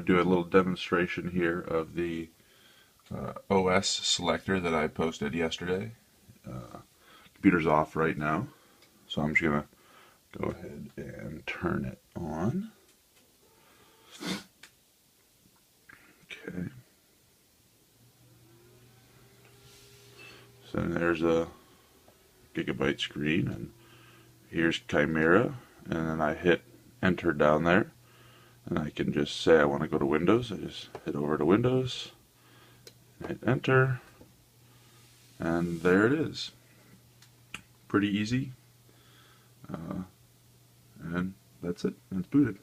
to do a little demonstration here of the OS selector that I posted yesterday. Computer's off right now, so I'm just going to go ahead and turn it on. Okay. So there's a gigabyte screen, and here's Chimera, and then I hit enter down there, and I can just say I want to go to Windows. I just hit over to Windows, hit enter, and there it is. Pretty easy, and that's it. It's booted.